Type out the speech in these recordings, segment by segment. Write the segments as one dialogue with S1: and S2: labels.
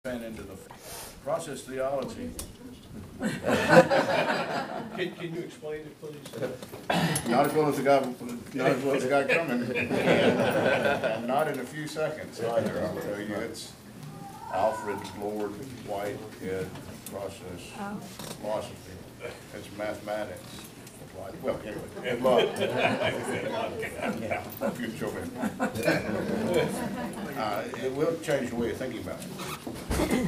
S1: Into the process theology.
S2: Can you explain it, please?
S1: Not as well as the guy coming, and not in a few seconds either. I'll tell you, it's Alfred Lord Whitehead process philosophy. It's mathematics. Well, anyway, it hope you enjoy it. It will change the way of thinking about it.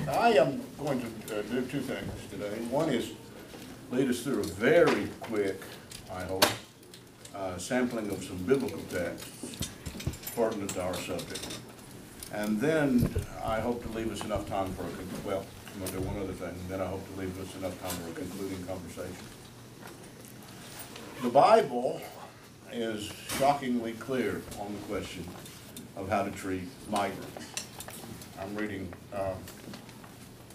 S1: I am going to do two things today. One is lead us through a very quick, I hope, sampling of some biblical texts pertinent to our subject. And then I hope to leave us enough time for I'm going to do one other thing. Then I hope to leave us enough time for a concluding conversation. The Bible is shockingly clear on the question of how to treat migrants. I'm reading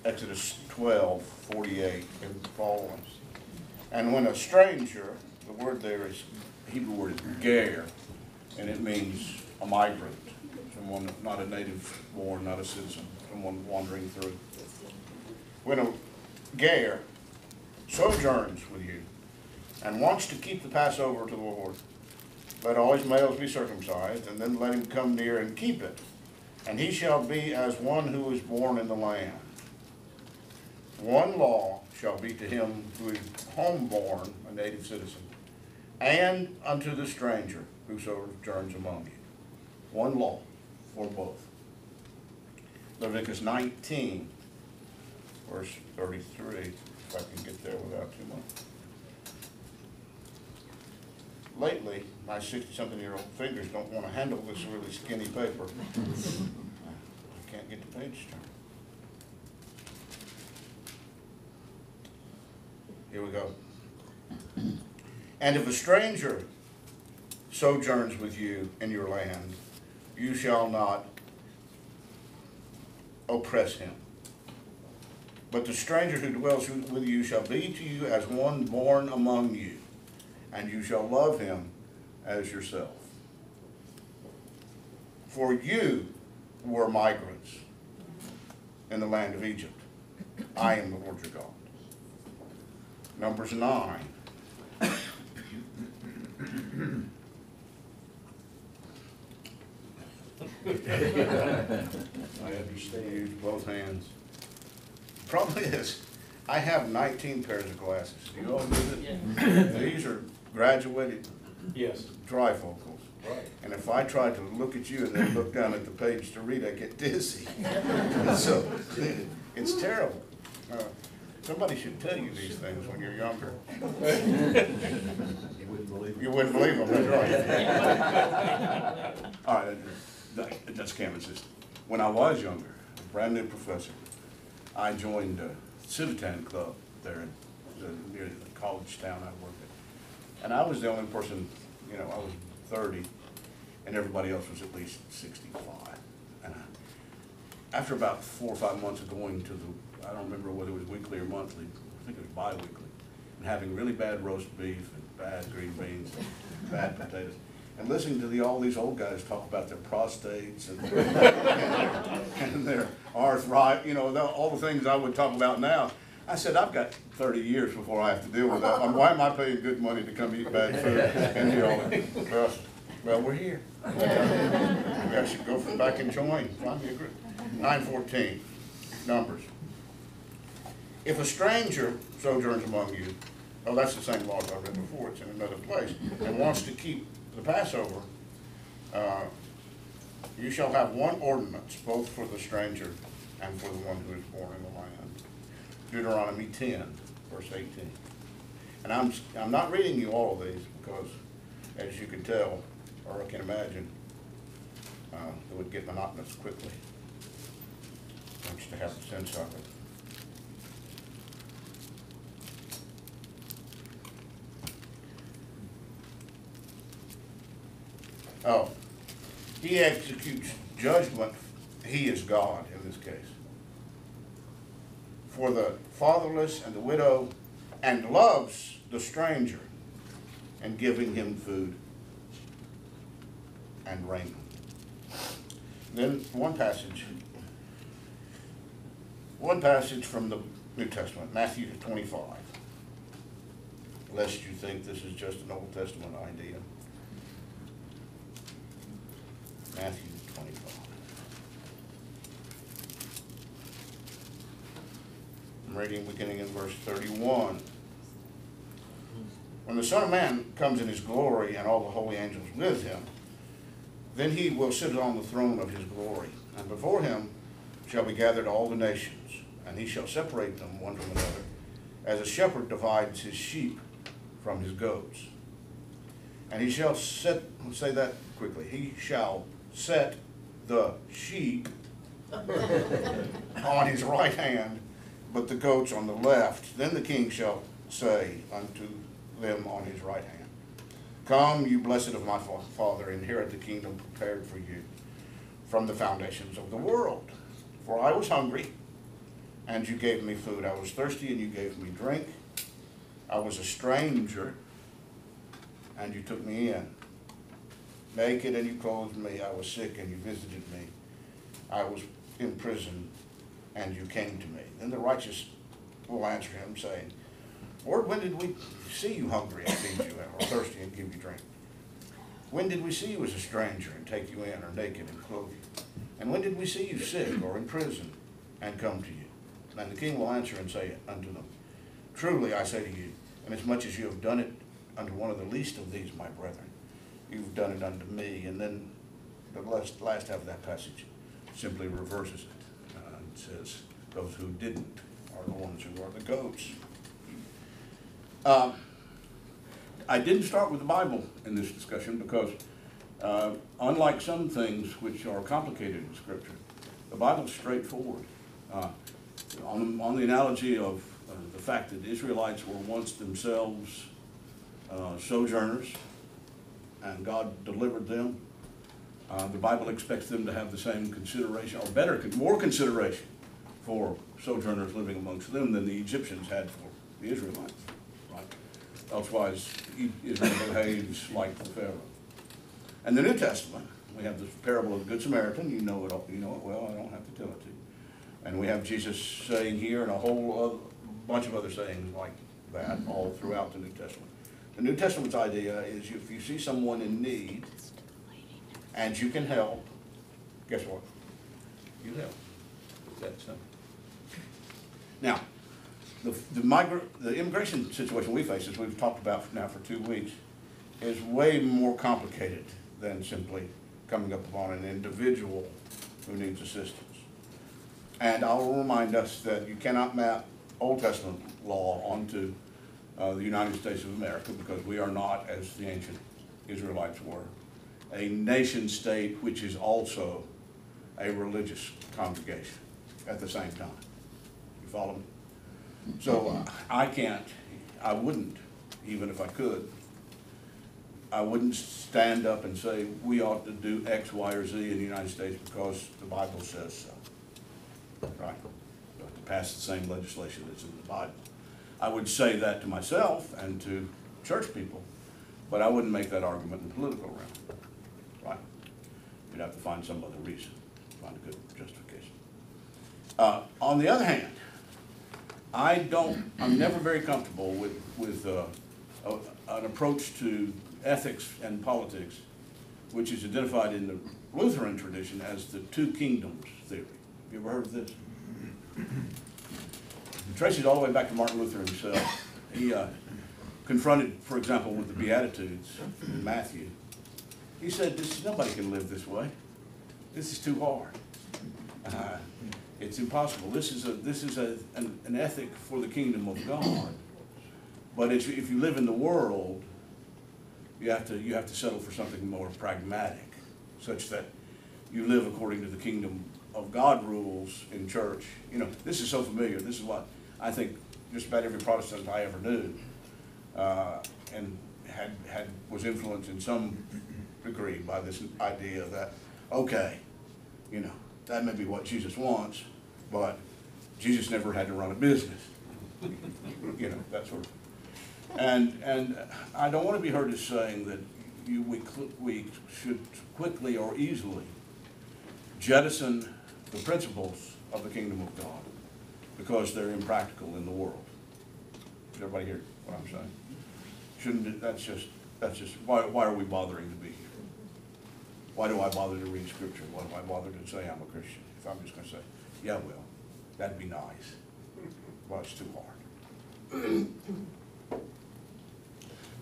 S1: Exodus 12:48 and following. And when a stranger, the word there is, Hebrew word is ger, and it means a migrant, someone not a native born, not a citizen, someone wandering through. When a ger sojourns with you and wants to keep the Passover to the Lord, let all his males be circumcised, and then let him come near and keep it. And he shall be as one who is born in the land. One law shall be to him who is homeborn, a native citizen, and unto the stranger who sojourns among you. One law for both. Leviticus 19, verse 33, if I can get there without too much. Lately, my 60-something-year-old fingers don't want to handle this really skinny paper. I can't get the page turned. Here we go. And if a stranger sojourns with you in your land, you shall not oppress him. But the stranger who dwells with you shall be to you as one born among you, and you shall love him as yourself. For you were migrants in the land of Egypt. I am the Lord your God. Numbers 9. I understand. Use both hands. The problem is, I have 19 pairs of glasses. Do you all do it? Yeah. These are graduated trifocals.
S2: Right.
S1: And if I try to look at you and then look down at the page to read, I get dizzy. So it's terrible. Somebody should tell you these things when you're younger. You wouldn't believe them. You wouldn't believe them, that's right. All right, that's Cameron's system. When I was younger, a brand new professor, I joined a Civitan club there near the college town I worked at. And I was the only person, I was 30, and everybody else was at least 65. And after about 4 or 5 months of going to I don't remember whether it was weekly or monthly, I think it was bi-weekly, and having really bad roast beef and bad green beans and bad potatoes, and listening to all these old guys talk about their prostates and their arthritis, all the things I would talk about now. I said, I've got 30 years before I have to deal with that. Why am I paying good money to come eat bad food and hear all that? Well, we're here. Maybe I should go back and join. Find me a group. 9:14, Numbers. If a stranger sojourns among you, that's the same law I read before, it's in another place, and wants to keep the Passover, you shall have one ordinance, both for the stranger and for the one who is born in the land. Deuteronomy 10, verse 18. And I'm not reading you all of these because, as you can tell, or I can imagine, it would get monotonous quickly. I want you to have a sense of it. Oh, he executes judgment. He is God in this case. For the fatherless and the widow, and loves the stranger, and giving him food and raiment. Then one passage One passage from the New Testament, Matthew 25. Lest you think this is just an Old Testament idea. Matthew 25. I'm reading beginning in verse 31. When the Son of Man comes in his glory and all the holy angels with him, then he will sit on the throne of his glory, and before him shall be gathered all the nations, and he shall separate them one from another, as a shepherd divides his sheep from his goats. And he shall set, say that quickly, he shall set the sheep on his right hand, but the goats on the left. Then the king shall say unto them on his right hand, Come, you blessed of my Father, inherit the kingdom prepared for you from the foundations of the world. For I was hungry, and you gave me food. I was thirsty, and you gave me drink. I was a stranger, and you took me in. Naked, and you clothed me. I was sick, and you visited me. I was in prison, and you came to me. Then the righteous will answer him, saying, Lord, when did we see you hungry and feed you, or thirsty and give you drink? When did we see you as a stranger and take you in, or naked and clothe you? And when did we see you sick or in prison and come to you? And the king will answer and say unto them, Truly I say to you, inasmuch as you have done it unto one of the least of these my brethren, you've done it unto me. And then the last half of that passage simply reverses it. It says, those who didn't are the ones who are the goats. I didn't start with the Bible in this discussion because unlike some things which are complicated in Scripture, the Bible is straightforward. On the analogy of the fact that the Israelites were once themselves sojourners and God delivered them, the Bible expects them to have the same consideration, or better, more consideration for sojourners living amongst them than the Egyptians had for the Israelites. Right? Elsewise, Israel behaves like the Pharaoh. And the New Testament, we have the parable of the Good Samaritan. You know it well. I don't have to tell it to you. And we have Jesus saying here, and a whole bunch of other sayings like that all throughout the New Testament. The New Testament's idea is if you see someone in need and you can help, guess what? You help. That's simple. Now, the immigration situation we face, as we've talked about now for 2 weeks, is way more complicated than simply coming up upon an individual who needs assistance. And I'll remind us that you cannot map Old Testament law onto the United States of America, because we are not, as the ancient Israelites were, a nation state which is also a religious congregation at the same time. You follow me? So I wouldn't, even if I could, I wouldn't stand up and say we ought to do X, Y, or Z in the United States because the Bible says so. Right? You have to pass the same legislation that's in the Bible. I would say that to myself and to church people, but I wouldn't make that argument in the political realm. Right? You'd have to find some other reason, find a good justification. On the other hand, I'm never very comfortable with an approach to ethics and politics which is identified in the Lutheran tradition as the two kingdoms theory. Have you ever heard of this? It traces all the way back to Martin Luther himself. He confronted, for example, with the Beatitudes in Matthew. He said, nobody can live this way. This is too hard. It's impossible. This is an ethic for the kingdom of God. But if you live in the world, you have to settle for something more pragmatic, such that you live according to the kingdom of God rules in church. You know, this is so familiar. This is what I think just about every Protestant I ever knew, and was influenced in some degree by this idea that, okay, you know, that may be what Jesus wants, but Jesus never had to run a business. You know, that sort of thing. And I don't want to be heard as saying that we should quickly or easily jettison the principles of the kingdom of God because they're impractical in the world. Does everybody hear what I'm saying? Shouldn't it, that's just, why are we bothering to be here? Why do I bother to read scripture? Why do I bother to say I'm a Christian? If I'm just gonna say, yeah, well, that'd be nice. Well, it's too hard.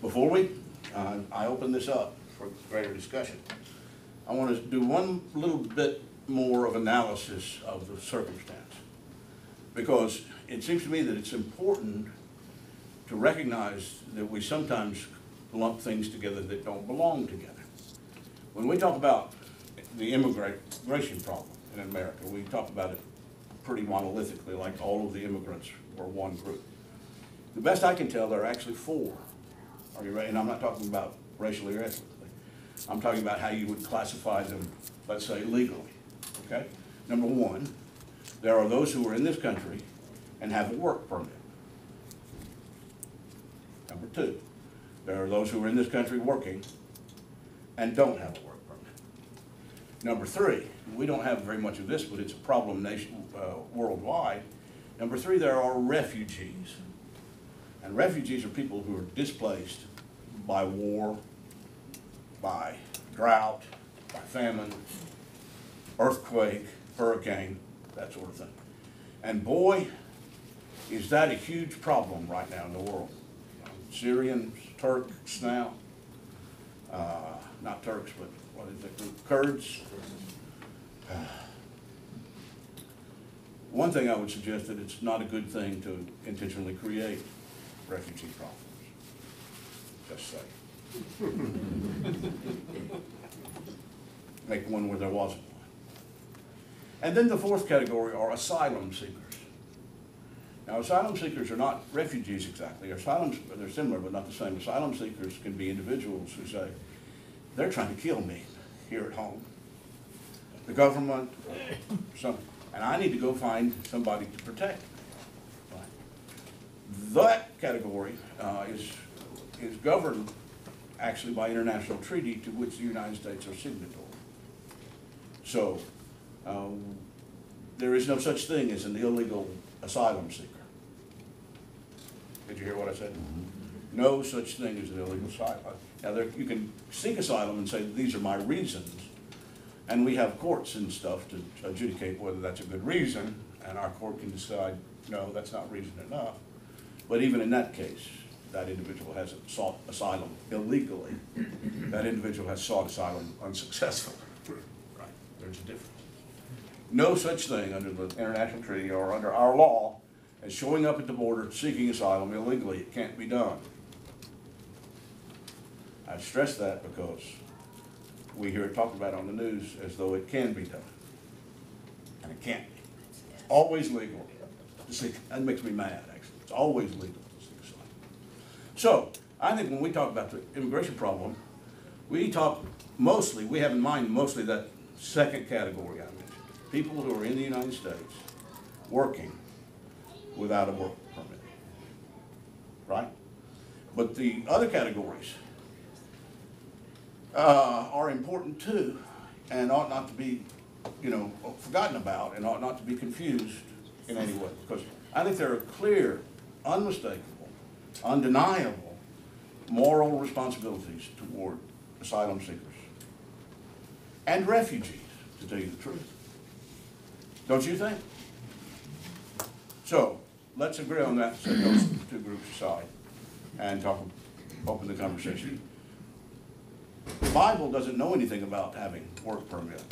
S1: Before I open this up for greater discussion, I want to do one little bit more of analysis of the circumstance, because it seems to me that it's important to recognize that we sometimes lump things together that don't belong together. When we talk about the immigration problem in America, we talk about it pretty monolithically, like all of the immigrants were one group. The best I can tell, there are actually four. Are you ready? And I'm not talking about racially or ethnically. I'm talking about how you would classify them, let's say, legally, okay? Number one, there are those who are in this country and have a work permit. Number two, there are those who are in this country working and don't have a work permit. Number three, we don't have very much of this, but it's a problem worldwide. Number three, there are refugees. And refugees are people who are displaced by war, by drought, by famine, earthquake, hurricane, that sort of thing. And boy, is that a huge problem right now in the world. Syrians, Turks now, not Turks, but what is it, Kurds. One thing I would suggest that it's not a good thing to intentionally create refugee problems. Just say. Make one where there wasn't one. And then the fourth category are asylum seekers. Now, asylum seekers are not refugees exactly. They're similar, but not the same. Asylum seekers can be individuals who say, they're trying to kill me here at home. The government, and I need to go find somebody to protect me. Right. That category is governed actually by international treaty to which the United States are signatory. So there is no such thing as an illegal asylum seeker. Did you hear what I said? No such thing as an illegal asylum. Now you can seek asylum and say, these are my reasons, and we have courts and stuff to adjudicate whether that's a good reason, and our court can decide, no, that's not reason enough. But even in that case, that individual hasn't sought asylum illegally. That individual has sought asylum unsuccessfully. Right? There's a difference. No such thing under the international treaty or under our law as showing up at the border seeking asylum illegally. It can't be done. I stress that because we hear it talked about on the news as though it can be done. And it can't be. It's always legal to seek. That makes me mad, actually. It's always legal to seek asylum. So, I think when we talk about the immigration problem, we have in mind mostly that second category I mentioned. People who are in the United States working without a work permit. Right? But the other categories are important too, and ought not to be, forgotten about, and ought not to be confused in any way. Because I think there are clear, unmistakable, undeniable moral responsibilities toward asylum seekers and refugees, to tell you the truth. Don't you think? So let's agree on that, set those two groups aside, and open the conversation. The Bible doesn't know anything about having work permits.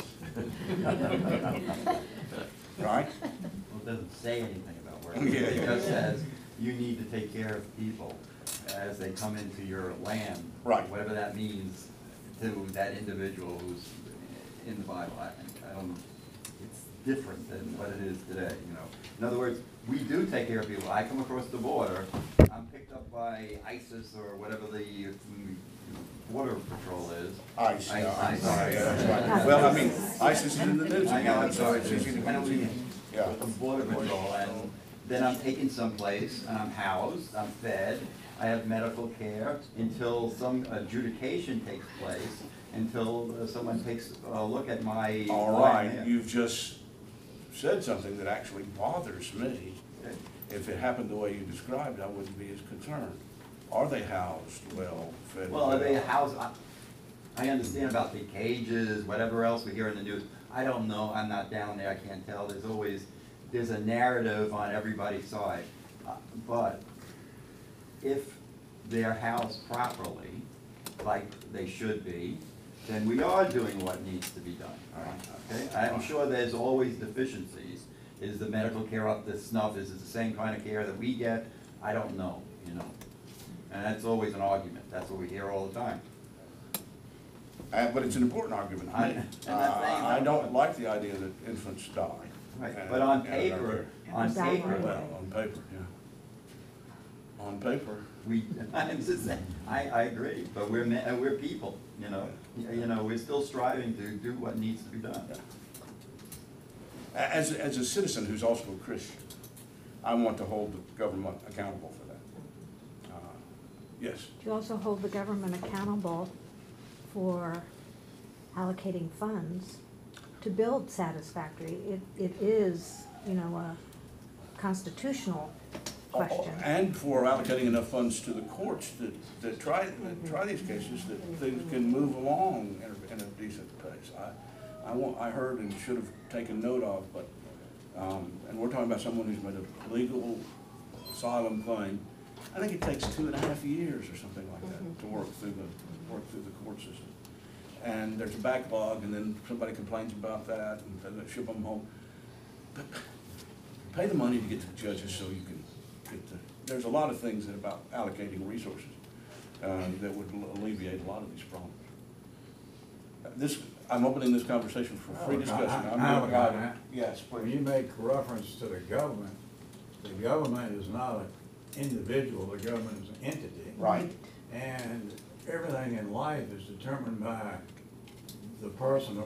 S1: Right?
S3: Well, it doesn't say anything about work.
S1: Yeah.
S3: It just says you need to take care of people as they come into your land.
S1: Right.
S3: Whatever that means to that individual who's in the Bible. I don't know. It's different than what it is today, In other words, we do take care of people. I come across the border, I'm picked up by ISIS or whatever the border patrol is.
S1: ICE.
S3: ICE.
S1: That's right. Well, I mean, ISIS is in the news.
S3: I know, I'm sorry.
S1: Yeah.
S3: Border patrol, and then I'm taken someplace, and I'm housed, I'm fed, I have medical care until some adjudication takes place, until someone takes a look at my...
S1: All right, you've just said something that actually bothers me
S3: Okay.
S1: If it happened the way you described, I wouldn't be as concerned. Are they housed well, fed
S3: Well, are they
S1: well?
S3: housed, I understand about the cages, whatever else we hear in the news. I don't know, I'm not down there, I can't tell. There's a narrative on everybody's side. But if they're housed properly, like they should be, then we are doing what needs to be done. Okay? I'm sure there's always deficiencies. Is the medical care up to snuff? Is it the same kind of care that we get? I don't know, you know. And that's always an argument. That's what we hear all the time.
S1: But it's an important argument. I don't like the idea that infants die.
S3: Right,
S1: And-
S3: but on
S1: and
S3: paper, on
S4: Exactly.
S3: paper,
S1: Well, on paper, yeah. On paper,
S3: I'm just saying, I agree, but we're people, you know. You know, we're still striving to do what needs to be done.
S1: yeah. As a citizen who's also a Christian, I want to hold the government accountable for that. Yes,
S4: Do you also hold the government accountable for allocating funds to build satisfactory? It is, you know, a constitutional question.
S1: and for allocating enough funds to the courts that try these cases, that things can move along in a decent pace. I heard and should have taken note of, but, and we're talking about someone who's made a legal asylum claim. I think it takes 2.5 years or something like that to work through the court system. And there's a backlog, and then somebody complains about that, and they ship them home. But pay the money to get to the judges so you can get the, there's a lot of things that about allocating resources that would alleviate a lot of these problems. I'm opening this conversation for free discussion. Yes,
S5: When
S1: please.
S5: you make reference to the government is not an individual, the government is an entity.
S1: Right.
S5: And everything in life is determined by the person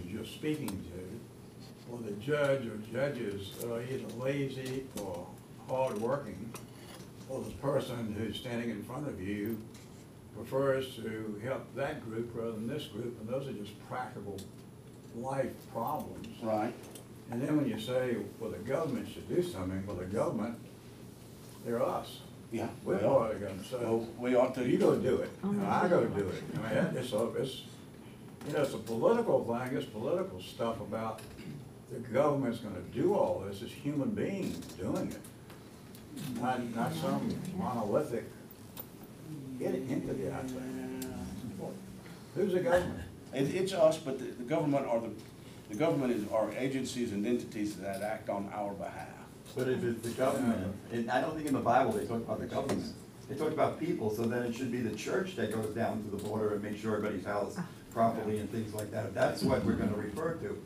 S5: you're speaking to, or the judge or judges are either lazy or hardworking, or the person who's standing in front of you prefers to help that group rather than this group, and those are just practical life problems.
S1: Right.
S5: And then when you say, well, the government should do something, well, the government, they're us.
S1: Yeah.
S5: We're
S1: Well,
S5: part of the government,
S1: well,
S5: so
S1: we ought to.
S5: you go do it, and I go do it. I mean, it's, you know, it's a political thing, it's political stuff about the government's gonna do all this, it's human beings doing it. Not some monolithic entity out there. Who's the government?
S1: It's us, but the government are agencies and entities that act on our behalf.
S3: But if it's the government, and I don't think in the Bible they talk about the government. They talk about people, so then it should be the church that goes down to the border and makes sure everybody's housed properly and things like that. That's what we're gonna refer to.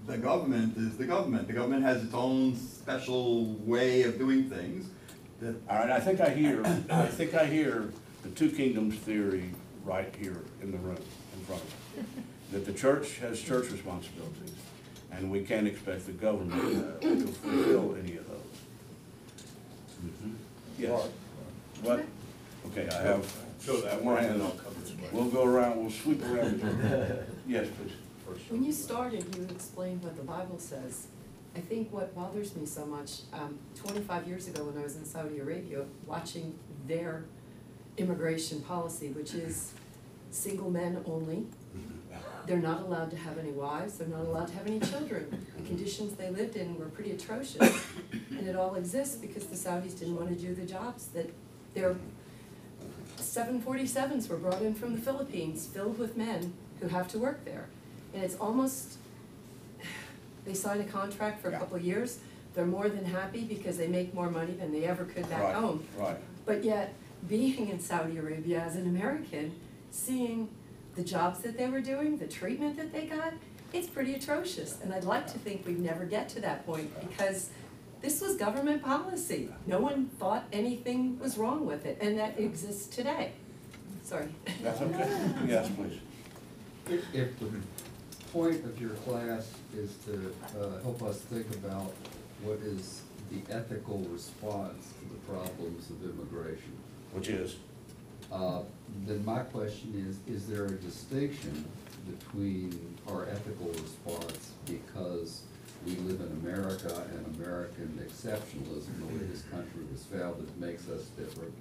S3: The government is the government. The government has its own special way of doing things. That
S1: All right, I think I hear the two kingdoms theory right here in the room, in front of me. That the church has church responsibilities, and we can't expect the government to fulfill any of those. Yes. What? Okay, I have more hands. We'll go around, we'll sweep around. Yes, please.
S6: When you started, you explained what the Bible says. I think what bothers me so much, 25 years ago when I was in Saudi Arabia, watching their immigration policy, which is single men only. They're not allowed to have any wives, they're not allowed to have any children. The conditions they lived in were pretty atrocious, and it all exists because the Saudis didn't want to do the jobs that their 747s were brought in from the Philippines, filled with men who have to work there. And it's almost, they sign a contract for a couple of years, they're more than happy because they make more money than they ever could back home.
S1: Right.
S6: But yet, being in Saudi Arabia as an American, seeing the jobs that they were doing, the treatment that they got, it's pretty atrocious. And I'd like to think we'd never get to that point because this was government policy. No one thought anything was wrong with it, and that exists today. Sorry.
S1: That's okay. Yes, please.
S7: If the point of your class is to help us think about what is the ethical response to the problems of immigration,
S1: Which is?
S7: then my question is there a distinction between our ethical response because we live in America and American exceptionalism, the way this country was founded, makes us different.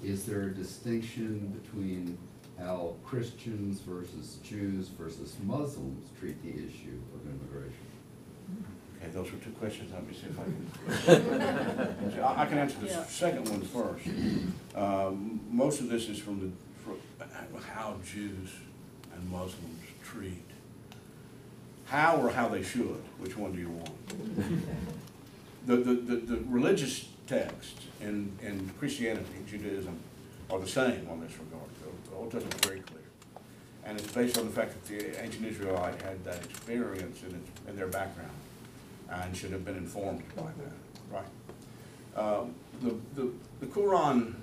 S7: Is there a distinction between how Christians versus Jews versus Muslims treat the issue of immigration?
S1: Okay, those were two questions. Let me see if I can. I can answer the
S6: Yeah.
S1: second one first. Most of this is from how Jews and Muslims treat. How or how they should? Which one do you want? The religious texts in Christianity and Judaism are the same on this regard. The Old Testament is very clear. And it's based on the fact that the ancient Israelite had that experience in their background and should have been informed by that, right? The Quran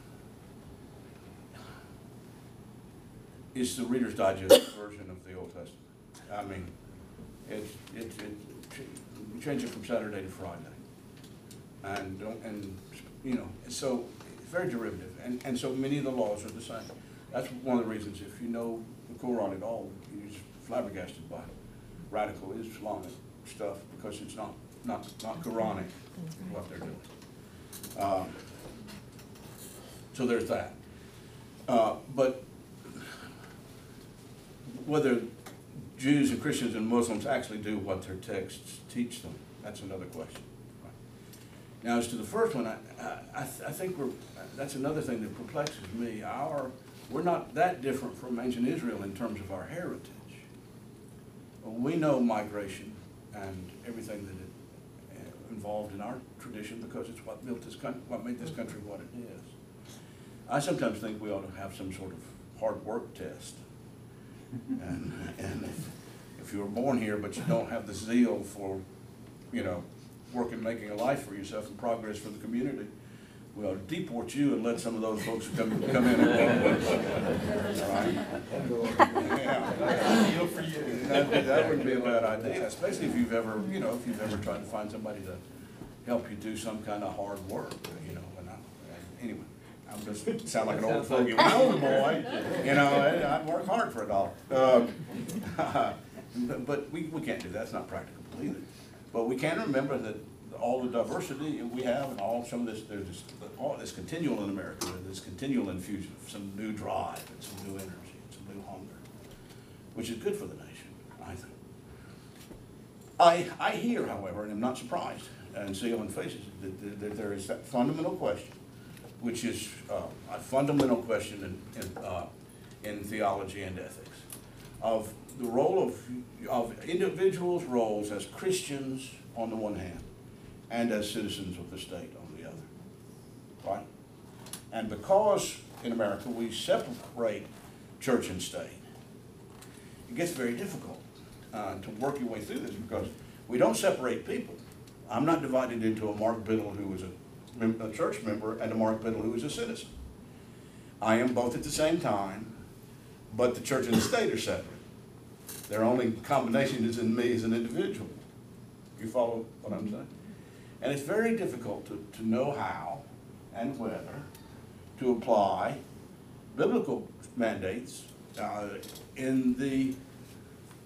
S1: is the Reader's Digest version of the Old Testament. I mean, you change it from Saturday to Friday, and you know, so it's very derivative, and so many of the laws are the same. That's one of the reasons, if you know the Quran at all, you're just flabbergasted by radical Islamic stuff, because it's not Quranic what they're doing. So there's that. But whether Jews and Christians and Muslims actually do what their texts teach them, that's another question. Right. Now, as to the first one, I think that's another thing that perplexes me. We're not that different from ancient Israel in terms of our heritage. We know migration and everything that it involved in our tradition, because it's what built this country, what made this country what it is. I sometimes think we ought to have some sort of hard work test. And if you were born here but you don't have the zeal for, you know, working, making a life for yourself and progress for the community, we ought to deport you and let some of those folks come in and work with us. All right? Yeah.
S2: Deal for you.
S1: That wouldn't be a bad idea, especially if you've ever, you know, tried to find somebody to help you do some kind of hard work, you know. Anyway, I'm just sound like an old fogey boy, you know. I'd work hard for $1. But we can't do that. It's not practicable either. But we can remember that all the diversity we have, and some of this, all this continual in America, this continual infusion of some new drive and some new energy and some new hunger, which is good for the nation, I think. I hear, however, and I'm not surprised, and see on faces, that there is that fundamental question, which is a fundamental question in theology and ethics, of the role of individuals' roles as Christians on the one hand, and as citizens of the state on the other, right? And because in America we separate church and state, it gets very difficult to work your way through this, because we don't separate people. I'm not divided into a Mark Biddle who is a church member and a Mark Biddle who is a citizen. I am both at the same time, but the church and the state are separate. Their only combination is in me as an individual. You follow what I'm saying? And it's very difficult to know how and whether to apply biblical mandates in the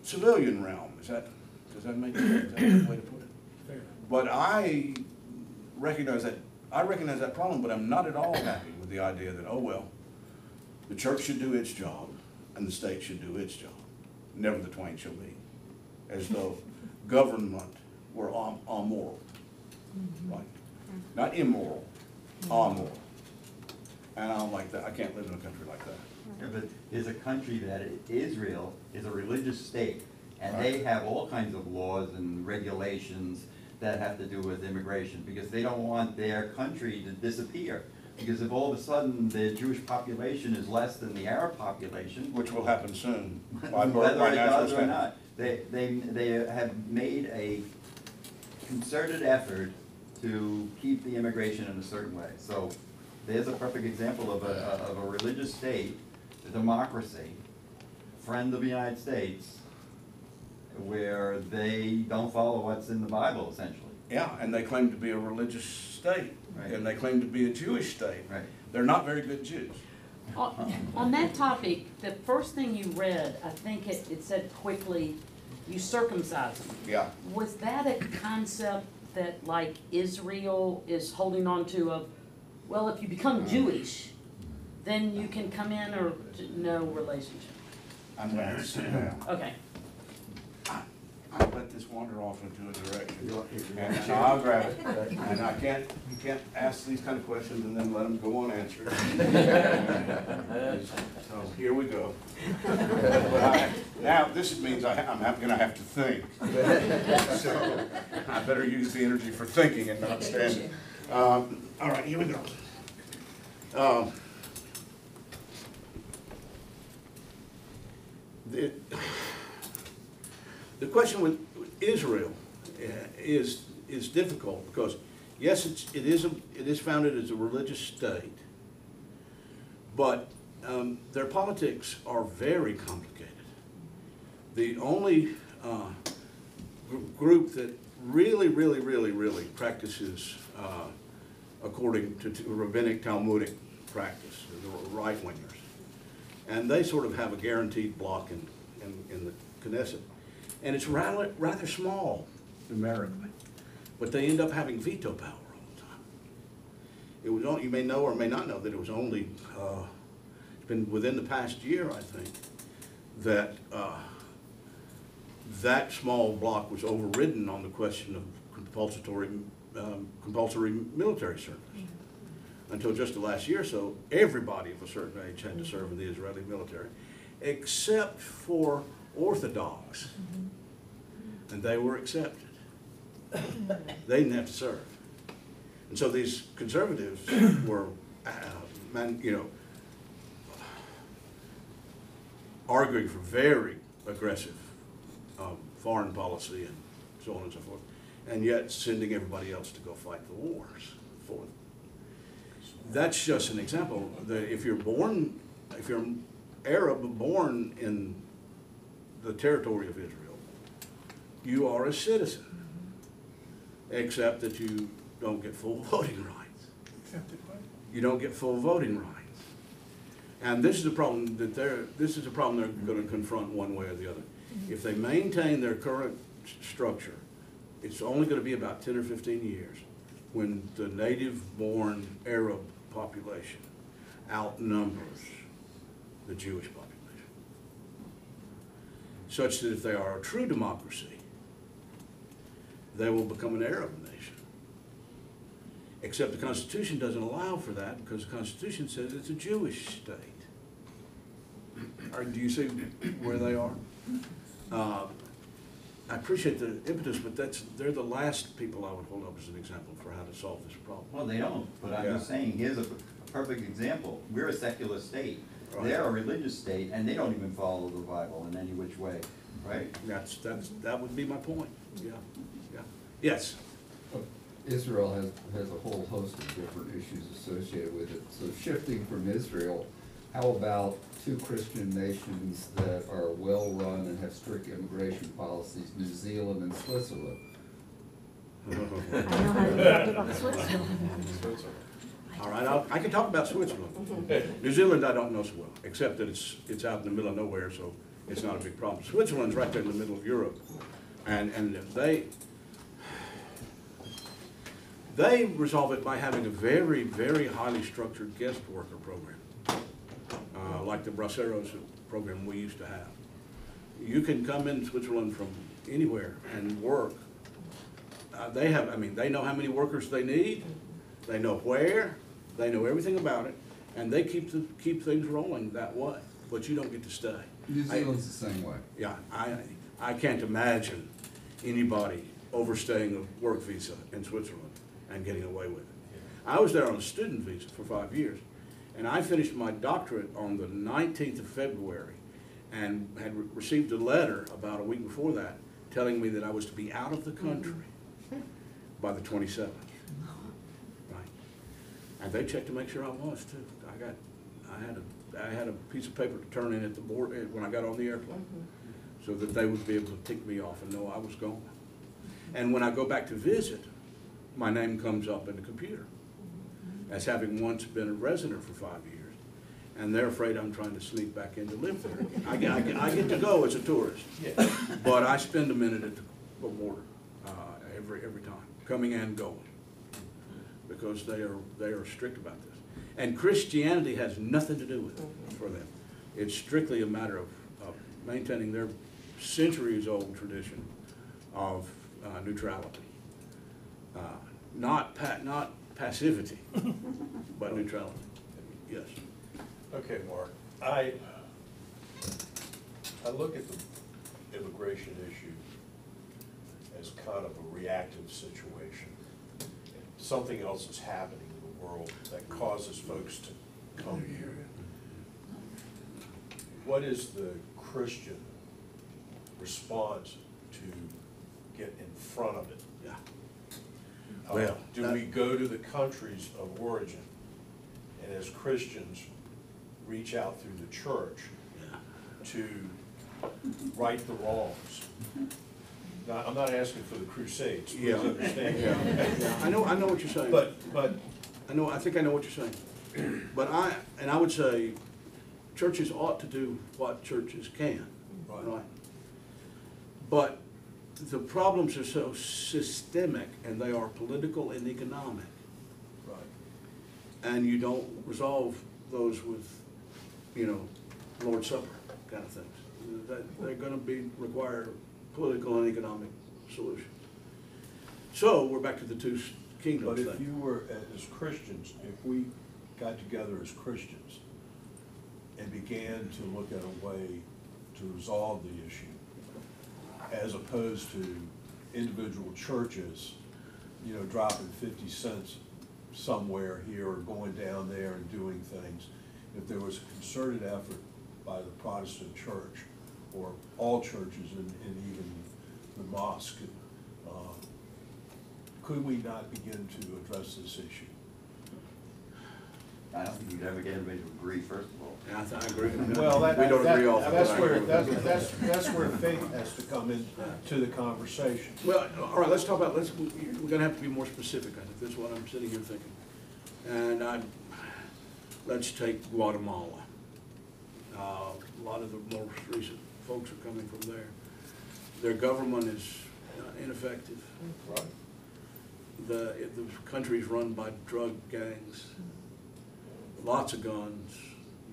S1: civilian realm. Does that make sense? Is that a good way to put it?
S2: Fair.
S1: But I recognize that problem, but I'm not at all happy with the idea that, oh well, the church should do its job and the state should do its job. Never the twain shall meet. As though government were amoral. Right? Not immoral, amoral. And I don't like that. I can't live in a country like that.
S3: Yeah, but there's a country that Israel is a religious state, and they have all kinds of laws and regulations that have to do with immigration, because they don't want their country to disappear. Because if all of a sudden the Jewish population is less than the Arab population,
S1: Which will happen soon.
S3: whether it does or not, they have made a concerted effort to keep the immigration in a certain way. So there's a perfect example of a religious state, a democracy, friend of the United States, where they don't follow what's in the Bible, essentially.
S1: Yeah, and they claim to be a religious state.
S3: Right.
S1: And they claim to be a Jewish state.
S3: Right.
S1: They're not very good Jews.
S8: On that topic, the first thing you read, I think it said quickly, you circumcise them.
S1: Yeah.
S8: Was that a concept that like Israel is holding on to of, well, if you become Jewish, then you can come in, or no relationship?
S1: I'm gonna have to sit down.
S8: Okay.
S1: I let this wander off into a direction, and I'll grab it. And I can't, you can't ask these kind of questions and then let them go unanswered. So here we go. Now, this means I'm gonna have to think. So I better use the energy for thinking and not standing. All right, here we go. The question with Israel is difficult because, yes, it is founded as a religious state, but their politics are very complicated. The only group that really practices according to rabbinic Talmudic practice, the right-wingers, and they sort of have a guaranteed block in the Knesset. And it's rather small numerically, but they end up having veto power all the time. It was only, you may know or may not know that it was only, it's been within the past year, I think, that that small block was overridden on the question of compulsory military service. Until just the last year or so, everybody of a certain age had to serve in the Israeli military, except for Orthodox, and they were accepted. They didn't have to serve. And so these conservatives were, arguing for very aggressive foreign policy and so on and so forth, and yet sending everybody else to go fight the wars for them. That's just an example. If you're Arab born in the territory of Israel, you are a citizen, except that you don't get full voting rights. You don't get full voting rights. And this is a problem that they're going to confront one way or the other. If they maintain their current structure, it's only going to be about 10 or 15 years when the native-born Arab population outnumbers the Jewish population, such that if they are a true democracy, they will become an Arab nation. Except the Constitution doesn't allow for that, because the Constitution says it's a Jewish state. Do you see where they are? I appreciate the impetus, but they're the last people I would hold up as an example for how to solve this problem.
S3: Well, they don't, but I'm just saying, here's a perfect example. We're a secular state.
S1: Right.
S3: They're a religious state, and they don't even follow the Bible in any which way, right?
S1: That would be my point. Yeah. Yes.
S7: Israel has a whole host of different issues associated with it. So shifting from Israel, how about two Christian nations that are well-run and have strict immigration policies, New Zealand and Switzerland?
S4: I know how to talk about Switzerland.
S1: All right, I can talk about Switzerland. New Zealand I don't know so well, except that it's out in the middle of nowhere, so it's not a big problem. Switzerland's right there in the middle of Europe, and they resolve it by having a very highly structured guest worker program, like the Braceros program we used to have. You can come in Switzerland from anywhere and work. They know how many workers they need, they know where, they know everything about it, and they keep things rolling that way, but you don't get to stay.
S7: New Zealand's the same way.
S1: Yeah, I can't imagine anybody overstaying a work visa in Switzerland and getting away with it. I was there on a student visa for 5 years, and I finished my doctorate on the 19th of February and had received a letter about a week before that telling me that I was to be out of the country by the 27th. Right? And they checked to make sure I was too. I had a piece of paper to turn in at the board when I got on the airplane, so that they would be able to tick me off and know I was gone. And when I go back to visit, my name comes up in the computer as having once been a resident for 5 years. and they're afraid I'm trying to sneak back in to live there. I get to go as a tourist,
S2: Yeah.
S1: but I spend a minute at the border every time, coming and going, because they are strict about this. And Christianity has nothing to do with it for them. It's strictly a matter of maintaining their centuries-old tradition of neutrality, not passivity, but neutrality. Yes.
S2: Okay, Mark, I look at the immigration issue as kind of a reactive situation. Something else is happening in the world that causes folks to come here. What is the Christian response to get in front of it?
S1: Yeah. Well,
S2: Do we go to the countries of origin and as Christians reach out through the church to right the wrongs? Now, I'm not asking for the crusades, please
S1: Yeah.
S2: understand.
S1: Yeah. I know what you're saying.
S2: But,
S1: I think I know what you're saying. But I would say churches ought to do what churches can, right? But the problems are so systemic, and they are political and economic.
S2: right,
S1: And you don't resolve those with, Lord's Supper kind of things. They're gonna require political and economic solutions. So we're back to the two
S2: but
S1: kingdoms
S2: if
S1: thing.
S2: you were, as Christians, if we got together as Christians and began to look at a way to resolve the issue, as opposed to individual churches, dropping 50 cents somewhere here or going down there and doing things, if there was a concerted effort by the Protestant church or all churches and even the mosque, could we not begin to address this issue?
S3: I don't think you'd ever get everybody to agree, first of all.
S1: Yeah, I agree.
S2: Well,
S1: We don't agree off
S2: that's
S1: the
S2: where,
S1: bat.
S2: that's where faith has to come into the conversation.
S1: Well, all right, let's talk about, we're gonna have to be more specific, I think, that's what I'm sitting here thinking. And let's take Guatemala. A lot of the more recent folks are coming from there. Their government is ineffective.
S2: Right.
S1: The country's run by drug gangs, lots of guns,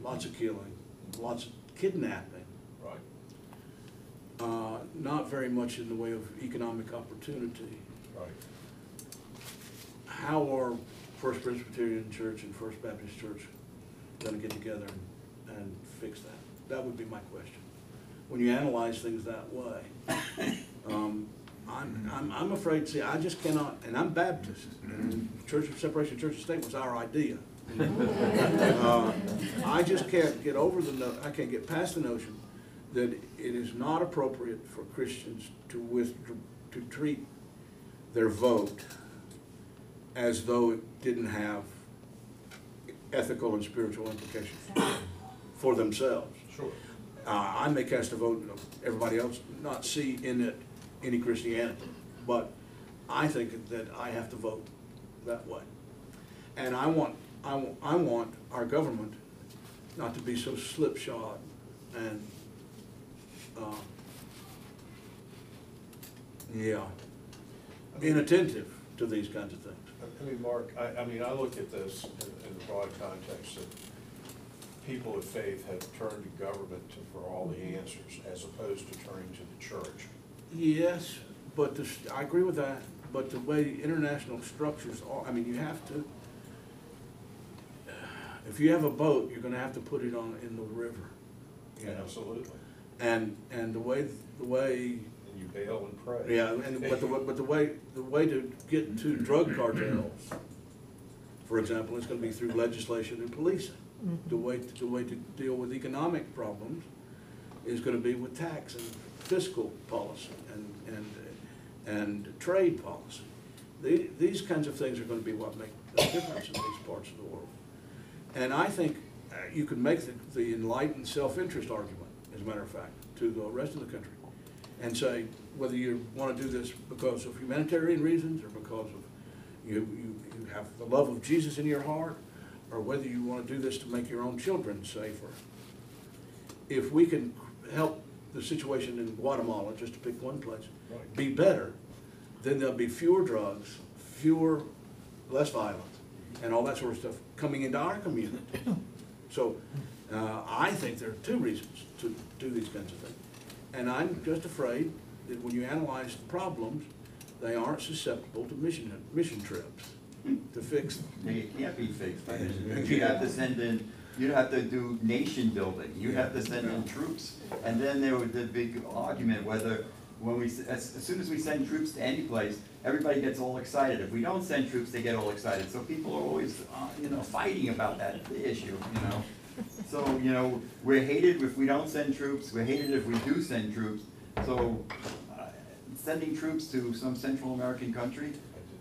S1: lots of killing, lots of kidnapping.
S2: Right.
S1: Not very much in the way of economic opportunity.
S2: Right.
S1: How are First Presbyterian Church and First Baptist Church gonna get together and fix that? That would be my question. When you analyze things that way, I'm afraid, see, I just cannot, and I'm Baptist, and Church of Separation of Church and State was our idea. I just can't get over I can't get past the notion that it is not appropriate for Christians to treat their vote as though it didn't have ethical and spiritual implications for themselves.
S2: Sure.
S1: I may cast a vote, everybody else not see in it any Christianity, but I think that I have to vote that way. And I want our government not to be so slipshod and, inattentive to these kinds of things.
S2: I mean, Mark, I look at this in the broad context that people of faith have turned to government for all the answers as opposed to turning to the church.
S1: Yes, but I agree with that, but the way international structures are, you have to, if you have a boat, you're gonna have to put it in the river.
S2: Yeah, absolutely.
S1: And the way,
S2: And you bail and pray.
S1: yeah, but the way to get to drug cartels, for example, is gonna be through legislation and policing. The way to deal with economic problems is gonna be with tax and fiscal policy and trade policy. These kinds of things are gonna be what make the difference in these parts of the world. And I think you could make the enlightened self-interest argument, as a matter of fact, to the rest of the country, and say whether you want to do this because of humanitarian reasons or because of you have the love of Jesus in your heart, or whether you want to do this to make your own children safer, if we can help the situation in Guatemala, just to pick one place, be better, then there'll be fewer drugs, less violence, and all that sort of stuff coming into our community. So I think there are two reasons to do these kinds of things. And I'm just afraid that when you analyze the problems, they aren't susceptible to mission trips to fix them.
S3: It can't be fixed by this. You'd have to send in, you'd have to do nation building, you'd have to send in troops. And then there was the big argument whether, as soon as we send troops to any place, everybody gets all excited. If we don't send troops, they get all excited. So people are always, fighting about that issue, So, we're hated if we don't send troops, we're hated if we do send troops. So, sending troops to some Central American country,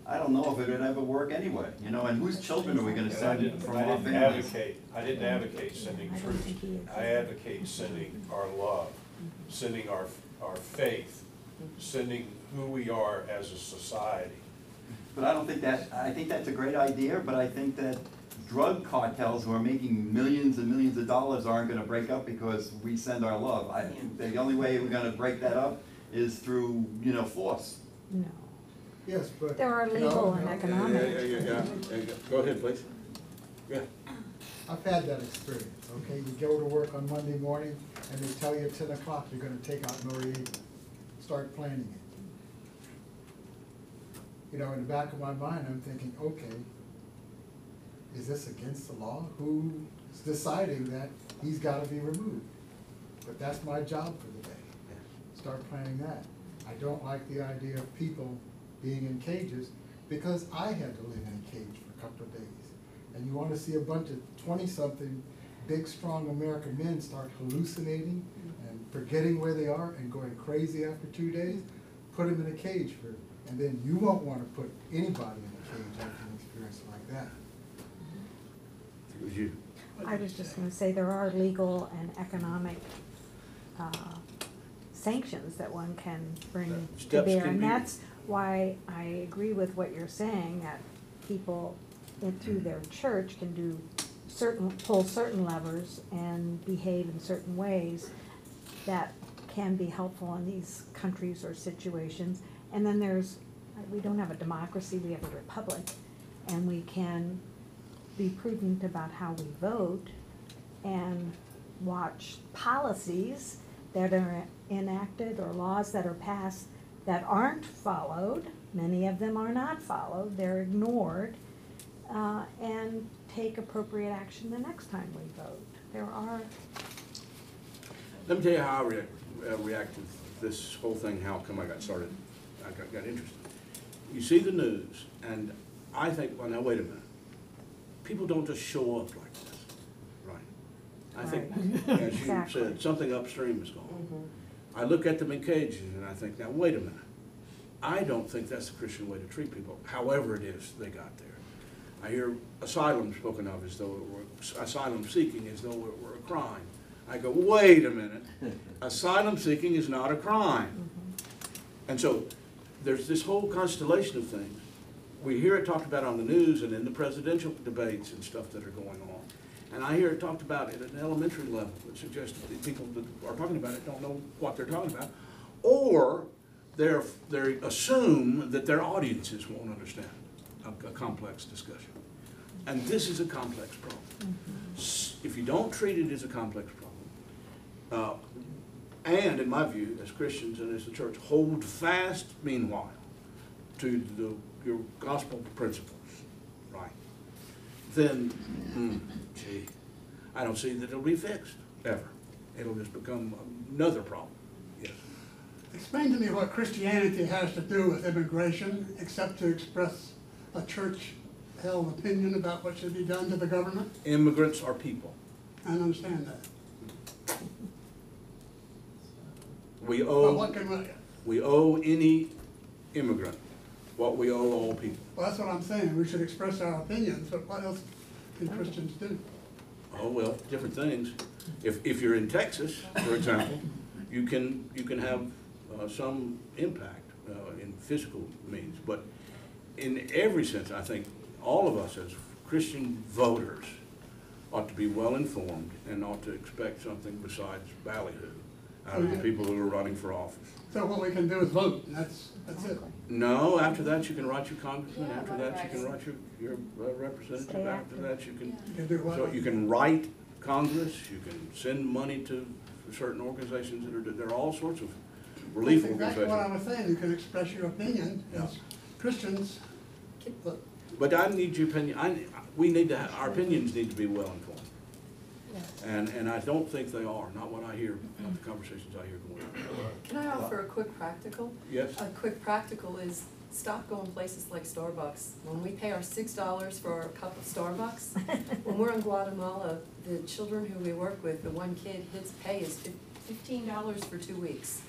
S3: I don't know if it would ever work anyway, and whose children are we gonna send from our families?
S2: I didn't advocate sending
S4: I don't
S2: troops.
S4: think he is.
S2: I advocate sending our love, sending our faith, sending who we are as a society.
S3: But I think that's a great idea, but I think that drug cartels who are making millions and millions of dollars aren't gonna break up because we send our love. I think the only way we're gonna break that up is through, force.
S4: No.
S9: Yes, but.
S4: There are legal and economic.
S1: Yeah. Go ahead, please. Yeah.
S9: I've had that experience, okay? You go to work on Monday morning and they tell you at 10 o'clock you're gonna take out Noriega. Start planning it. In the back of my mind, I'm thinking, okay, is this against the law? Who's deciding that he's gotta be removed? But that's my job for the day. Start planning that. I don't like the idea of people being in cages because I had to live in a cage for a couple of days. And you want to see a bunch of 20-something big, strong American men start hallucinating and forgetting where they are and going crazy after 2 days, put them in a cage and then you won't want to put anybody in a cage after an experience like that.
S1: It was you.
S4: I was just gonna say, there are legal and economic sanctions that one can bring to
S1: Steps
S4: bear.
S1: can
S4: And
S1: be-
S4: that's why I agree with what you're saying, that people through their church can pull certain levers and behave in certain ways that can be helpful in these countries or situations. And then we don't have a democracy, we have a republic, and we can be prudent about how we vote and watch policies that are enacted or laws that are passed that aren't followed. Many of them are not followed, they're ignored, and take appropriate action the next time we vote.
S1: Let me tell you how I react to this whole thing, how come I got started, I got interested. You see the news, and I think, well, now, wait a minute. People don't just show up like this, right? I think,
S4: Right.
S1: as you
S4: Exactly.
S1: said, something upstream is going on. I look at them in cages, and I think, now, wait a minute. I don't think that's the Christian way to treat people, however it is they got there. I hear asylum spoken of as though asylum seeking as though it were a crime. I go, wait a minute, asylum seeking is not a crime. And so there's this whole constellation of things. We hear it talked about on the news and in the presidential debates and stuff that are going on. And I hear it talked about at an elementary level, which suggests that the people that are talking about it don't know what they're talking about. Or they assume that their audiences won't understand a complex discussion. And this is a complex problem. If you don't treat it as a complex problem, and in my view, as Christians and as the church, hold fast, meanwhile, to your gospel principles, right, then, gee, I don't see that it'll be fixed, ever. It'll just become another problem, yes.
S10: Explain to me what Christianity has to do with immigration, except to express a church-held opinion about what should be done to the government?
S1: Immigrants are people.
S10: I don't understand that.
S1: We
S10: But what can
S1: we owe any immigrant what we owe all people.
S10: well, that's what I'm saying. We should express our opinions, but what else can Christians do?
S1: Oh, well, different things. If you're in Texas, for example, you can have some impact in physical means, but in every sense, I think all of us as Christian voters ought to be well-informed and ought to expect something besides ballyhoo out of the people who are running for office.
S10: So what we can do is vote, and that's it.
S1: No, after that, you can write your congressman,
S6: Yeah,
S1: after
S6: right,
S1: that, you can
S6: right.
S1: write your representative,
S4: Stay
S1: after
S4: active.
S1: that, you can,
S10: You can do what?
S1: so you can write Congress, you can send money to certain organizations there are all sorts of relief
S10: That's exactly what I
S1: organizations.
S10: was saying, you can express your opinion as Christians. But
S1: But I need your opinion, we need to, our opinions need to be well-informed.
S4: Yes.
S1: And I don't think they are, not what I hear, not the conversations I hear going on.
S6: Can I offer a quick practical?
S1: Yes?
S6: A quick practical is stop going places like Starbucks. When we pay our $6 for a cup of Starbucks, when we're in Guatemala, the children who we work with, the one kid, his pay is $15 for 2 weeks.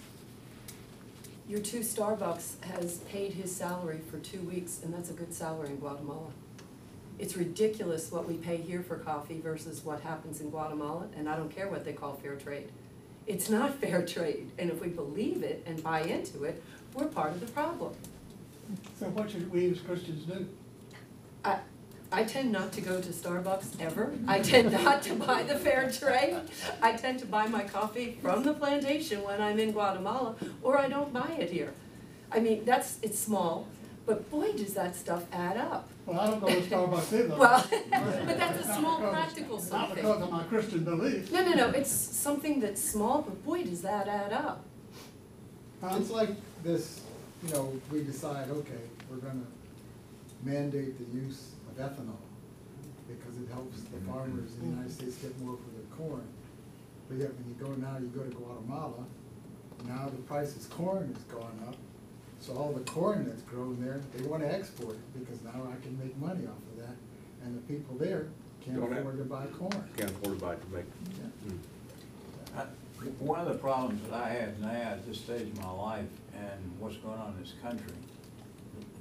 S6: Your Starbucks has paid his salary for 2 weeks, and that's a good salary in Guatemala. It's ridiculous what we pay here for coffee versus what happens in Guatemala, and I don't care what they call fair trade. It's not fair trade, and if we believe it and buy into it, we're part of the problem.
S10: So what should we as Christians do?
S6: I tend not to go to Starbucks ever. I tend not to buy the fair trade. I tend to buy my coffee from the plantation when I'm in Guatemala, or I don't buy it here. I mean, it's small, but boy, does that stuff add up.
S10: Well, I don't go to Starbucks either.
S6: Well, but that's a
S10: Not
S6: small
S10: because-
S6: practical
S10: Not
S6: something.
S10: because of my Christian beliefs.
S6: No, it's something that's small, but boy, does that add up.
S9: It's like this, you know, we decide, okay, we're gonna mandate the use of ethanol because it helps the farmers in the United States get more for their corn. But yet when you go to Guatemala, now the price of corn has gone up. So all the corn that's grown there, they wanna export it because now I can make money off of that. And the people there can't
S1: Don't have-
S9: afford to buy corn.
S1: Can't afford to buy it to make.
S9: Yeah.
S5: One of the problems that I have now at this stage of my life and what's going on in this country,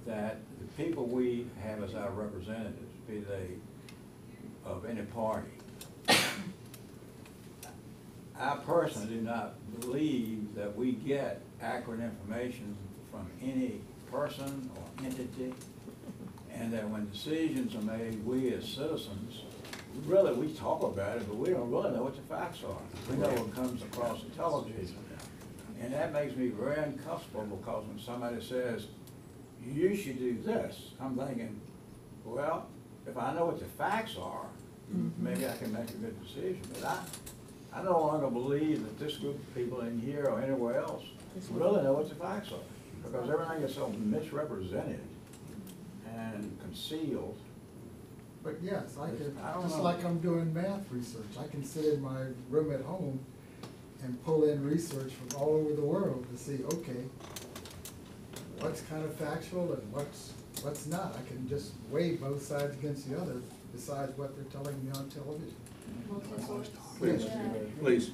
S5: that the people we have as our representatives, be they of any party, I personally do not believe that we get accurate information from any person or entity, and that when decisions are made, we as citizens, really, we talk about it, but we don't really know what the facts are. We know what comes across the television. And that makes me very uncomfortable because when somebody says, you should do this, I'm thinking, well, if I know what the facts are, maybe I can make a good decision. But I no longer believe that this group of people in here or anywhere else really know what the facts are. Because everything is so misrepresented and concealed.
S9: But yes, I can,
S5: I don't
S9: just
S5: know.
S9: like I'm doing math research, I can sit in my room at home and pull in research from all over the world to see, okay, what's kind of factual and what's not. I can just weigh both sides against the other, besides what they're telling me on television.
S1: Please, please.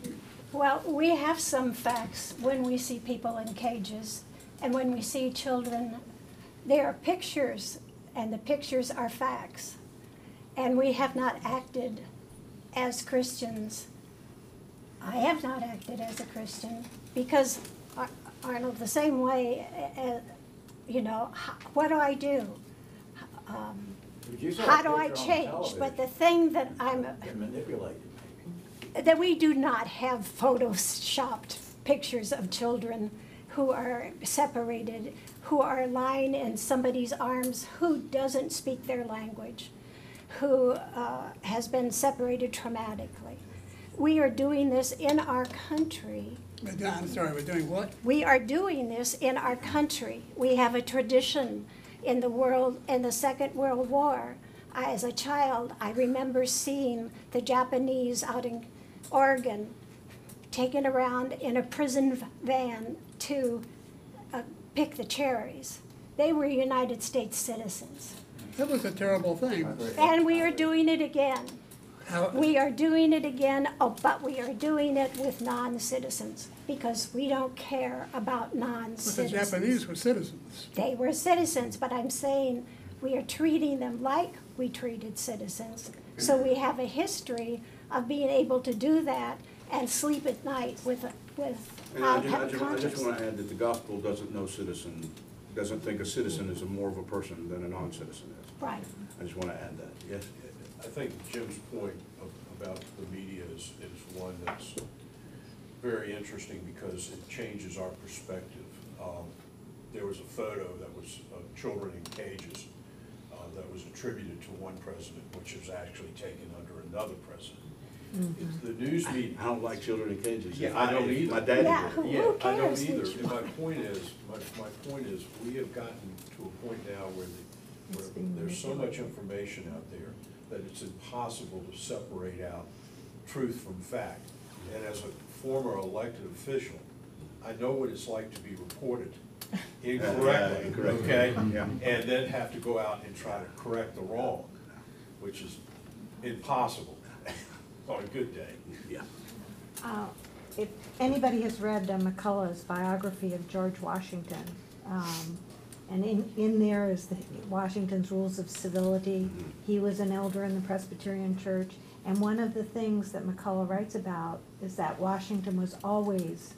S11: Well, we have some facts when we see people in cages and when we see children. There are pictures, and the pictures are facts. And we have not acted as Christians. I have not acted as a Christian because, Arnold, the same way, you know, what do I do?
S5: But you saw a
S11: How do I
S5: picture on
S11: change?
S5: television.
S11: But the thing that
S5: They're manipulated, maybe.
S11: that we do not have photoshopped pictures of children who are separated, who are lying in somebody's arms, who doesn't speak their language, who has been separated traumatically. We are doing this in our country.
S10: I'm sorry, we're doing what?
S11: We are doing this in our country. We have a tradition in the world, in the Second World War. As a child, I remember seeing the Japanese out in Oregon taken around in a prison van to pick the cherries. They were United States citizens.
S10: It was a terrible thing.
S11: And we are doing it again.
S10: How,
S11: We are doing it again, but we are doing it with non-citizens because we don't care about
S10: but the
S11: non-citizens.
S10: Japanese were citizens.
S11: They were citizens, but I'm saying we are treating them like we treated citizens. So we have a history of being able to do that and sleep at night
S1: And
S11: without
S1: I
S11: having
S1: just
S11: conscience.
S1: want to add that the gospel doesn't know citizen, doesn't think a citizen is more of a person than a non-citizen is.
S11: Right.
S1: I just want to add that, yes.
S2: I think Jim's point about the media is one that's very interesting because it changes our perspective. There was a photo that was of children in cages that was attributed to one president, which was actually taken under another president. It's the news media.
S1: I don't like children in cages.
S2: Yeah, I don't either.
S1: My daddy
S11: Yeah.
S1: did.
S2: Yeah,
S11: Who
S2: I don't
S11: cares
S2: either.
S11: which
S2: And my
S11: one?
S2: point is, we have gotten to a point now where
S4: It's being
S2: there's so much
S4: manipulated.
S2: information out there that it's impossible to separate out truth from fact. And as a former elected official, I know what it's like to be reported incorrectly,
S1: Incorrectly.
S2: okay?
S1: Yeah.
S2: And then have to go out and try to correct the wrong, which is impossible on a good day.
S1: Yeah.
S4: If anybody has read McCullough's biography of George Washington, and in there is Washington's Rules of Civility. He was an elder in the Presbyterian Church, and one of the things that McCullough writes about is that Washington was always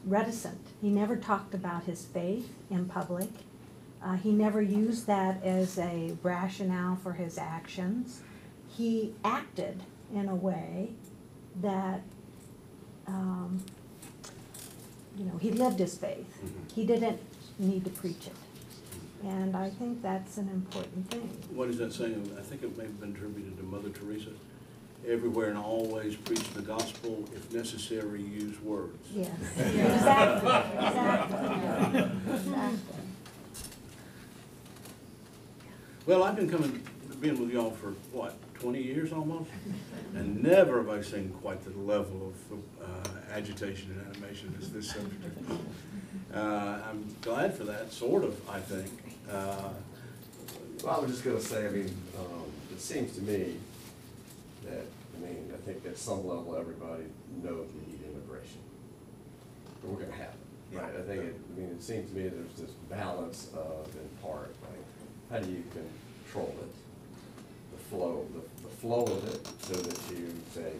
S4: reticent. He never talked about his faith in public. He never used that as a rationale for his actions. He acted in a way that, he lived his faith. He didn't need to preach it. And I think that's an important thing.
S1: What is that saying? I think it may have been attributed to Mother Teresa. Everywhere and always preach the gospel, if necessary, use words.
S4: Yes, exactly.
S1: Well, I've been being with y'all for, what, 20 years almost? And never have I seen quite the level of agitation and animation as this subject. I'm glad for that, sort of, I think.
S12: Well, I was just gonna say, it seems to me that, I think at some level, everybody knows we need immigration. But we're gonna have it, right? I think it seems to me there's this balance of, in part, like, how do you control it? The flow of it, so that you say,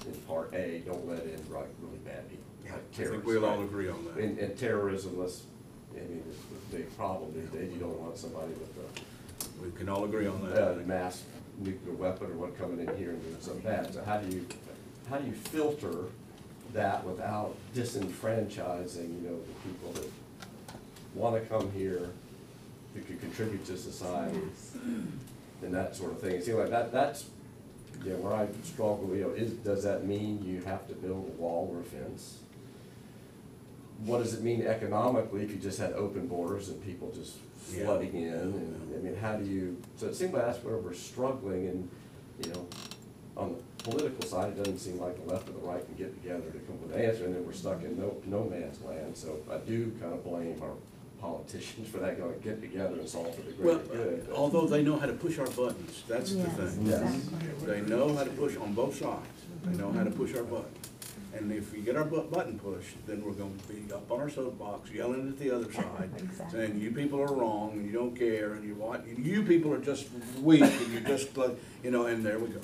S12: in part A, don't let in really bad people.
S1: Yeah,
S12: like
S1: I think
S12: terrorists,
S1: we'll all
S12: right?
S1: agree on that.
S12: And terrorism, is the big problem these days. You don't want somebody with
S1: We can all agree on
S12: a
S1: that.
S12: mass nuclear weapon or what coming in here and doing something bad. So how do you filter that without disenfranchising, the people that wanna come here, who could contribute to society, and that sort of thing? It seems like that's where I struggle, does that mean you have to build a wall or a fence? What does it mean economically if you just had open borders and people just flooding in? And how do you, so it seems like that's where we're struggling, and, on the political side, it doesn't seem like the left or the right can get together to come with an answer, and then we're stuck in no man's land. So I do kind of blame our politicians for that, going to get together and solve for the
S1: Well,
S12: greater good. but-
S1: although they know how to push our buttons, that's the
S4: Yes,
S1: thing.
S12: Yes.
S4: exactly.
S1: They know how to push on both sides. They know how to push our buttons. And if we get our button pushed, then we're gonna be up on our soapbox, yelling at the other side,
S4: Exactly.
S1: saying, you people are wrong, and you don't care, and you people are just weak, and you're just, and there we go.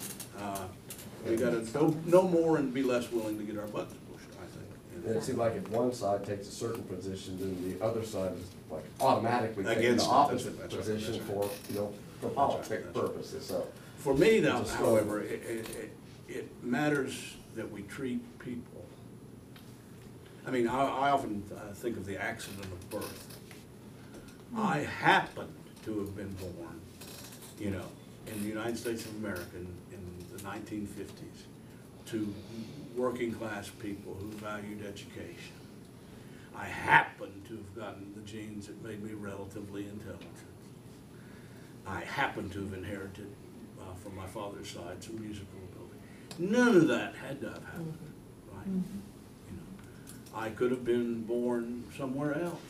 S1: We gotta no more and be less willing to get our buttons pushed, I think.
S12: And it seems like if one side takes a certain position, then the other side is like automatically taking the
S1: Against it.
S12: opposite
S1: That's right.
S12: position
S1: That's
S12: for,
S1: right.
S12: for politic purposes, so.
S1: For me, now,
S12: It's a
S1: however, it matters that we treat people. I often think of the accident of birth. I happened to have been born, in the United States of America in the 1950s to working class people who valued education. I happened to have gotten the genes that made me relatively intelligent. I happened to have inherited from my father's side some musical ability. None of that had to have happened, right? I could have been born somewhere else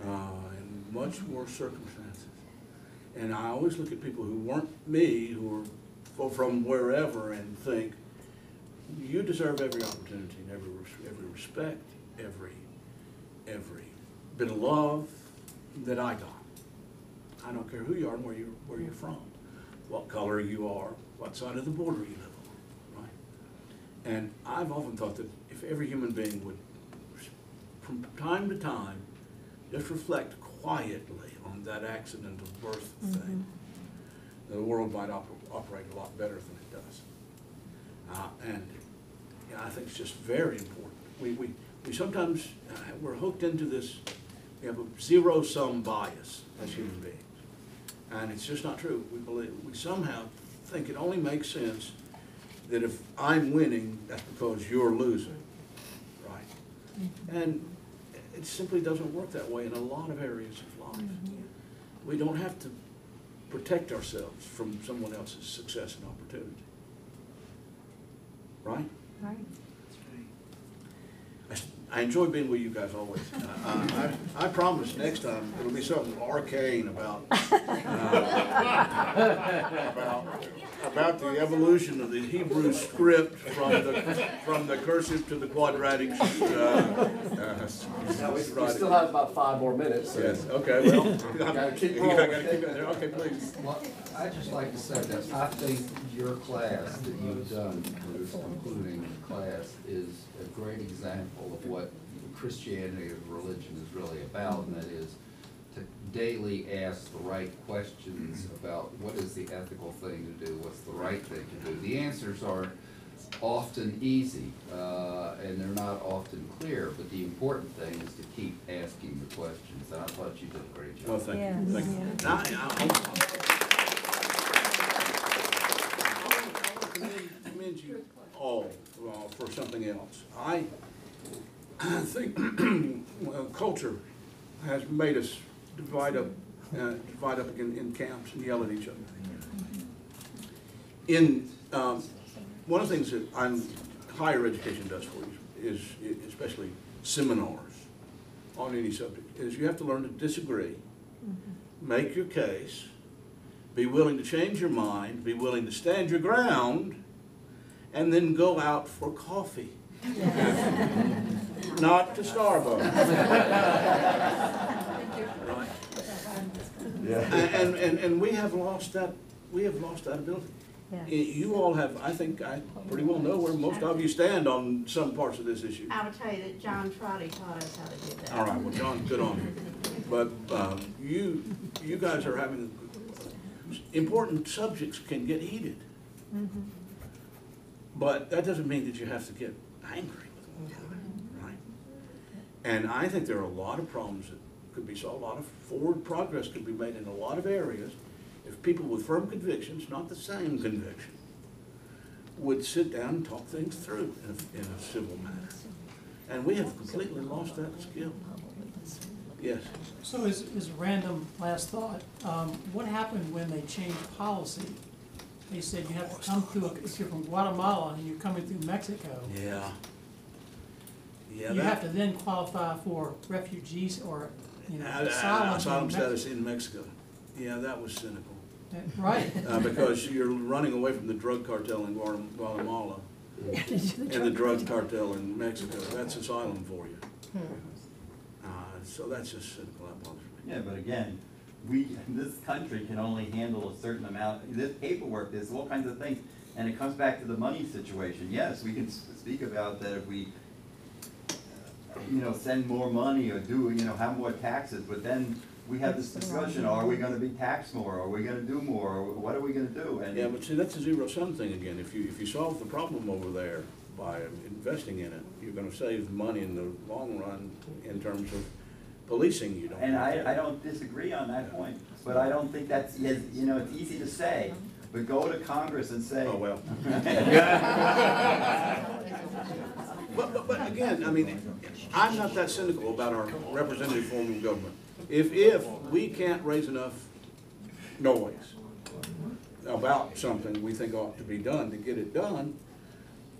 S1: in much worse circumstances. And I always look at people who weren't me, who were from wherever, and think, you deserve every opportunity and every respect, every bit of love that I got. I don't care who you are and where you're from, what color you are, what side of the border you live on, right? And I've often thought that if every human being would, from time to time, just reflect quietly on that accident of birth thing, the world might operate a lot better than it does. And yeah, I think it's just very important. We sometimes, we're hooked into this, we have a zero-sum bias as human beings. And it's just not true. We somehow think it only makes sense that if I'm winning, that's because you're losing, right? And it simply doesn't work that way in a lot of areas of life. We don't have to protect ourselves from someone else's success and opportunity. Right?
S4: Right.
S1: I enjoy being with you guys always. I promise next time it'll be something arcane about the evolution of the Hebrew script from the cursive to the quadratic.
S12: Now, we still have about 5 more minutes. So
S1: Yes. Okay. Well,
S12: gotta keep
S1: I gotta
S12: rolling.
S1: keep it there. Okay, please.
S7: Well, I'd just like to say that I think your class that you've done, this concluding class, is a great example of what Christianity as a religion is really about, and that is to daily ask the right questions about what is the ethical thing to do, what's the right thing to do. The answers are often easy, and they're not often clear, but the important thing is to keep asking the questions, and I thought you did a great job.
S1: Well, thank
S4: Yes.
S1: you. Thank you. Now, I want to commend you all for something else. I think culture has made us divide up in camps and yell at each other. One of the things that higher education does for you is, especially seminars on any subject, is you have to learn to disagree, make your case, be willing to change your mind, be willing to stand your ground, and then go out for coffee. Not to Starbucks. Right?
S3: Yeah.
S1: And we have lost that ability.
S4: Yes.
S1: You all have, I think I pretty well know where most of you stand on some parts of this issue.
S13: I will tell you that John Trotty taught us how to do that.
S1: All right, well, John, good on you. But you guys are having, important subjects can get heated. But that doesn't mean that you have to get angry with one another, right? And I think there are a lot of problems that could be solved, a lot of forward progress could be made in a lot of areas if people with firm convictions, not the same conviction, would sit down and talk things through in a civil manner. And we have completely lost that skill. Yes.
S14: So as a random last thought, what happened when they changed policy? They said you have to come through, if you're from Guatemala and you're coming through Mexico,
S1: Yeah. Yeah.
S14: you have to then qualify for refugees or,
S1: Asylum
S14: asylum.
S1: status in Mexico. Yeah, that was cynical.
S14: Right.
S1: Because you're running away from the drug cartel in Guatemala and the drug cartel in Mexico. That's asylum for you. So that's just cynical. That bothers me.
S3: Yeah, but again, this country can only handle a certain amount, this paperwork, there's all kinds of things, and it comes back to the money situation. Yes, we can speak about that if we, send more money or do, have more taxes, but then we have this discussion, are we gonna be taxed more, are we gonna do more, or what are we gonna do? And
S1: Yeah, but see, that's a zero-sum thing again. If you solve the problem over there by investing in it, you're gonna save money in the long run in terms of policing. You don't.
S3: And I don't disagree on that point, but I don't think that's, it's easy to say, but go to Congress and say.
S1: Oh, well. But again, I mean, I'm not that cynical about our representative form of government. If we can't raise enough noise about something we think ought to be done to get it done,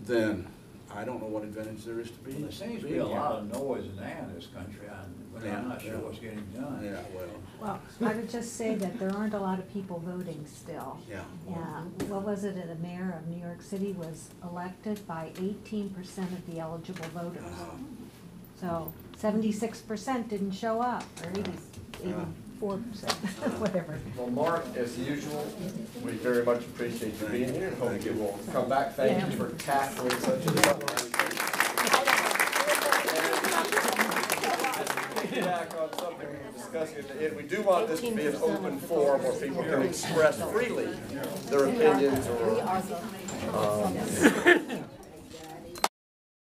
S1: then I don't know what advantage there is to be.
S5: Well, there seems to be a lot of noise and that in this country, but I'm not sure what's getting done.
S1: Yeah, well,
S4: Well, I would just say that there aren't a lot of people voting still.
S1: yeah.
S4: Yeah, what was it, the mayor of New York City was elected by 18% of the eligible voters. So 76% didn't show up, or 84%, whatever.
S12: Well, Mark, as usual, we very much appreciate you being here. Hope you will come back. Thank you for tackling such a back on something we discussed because we do want this to be an open forum where people can express freely their opinions or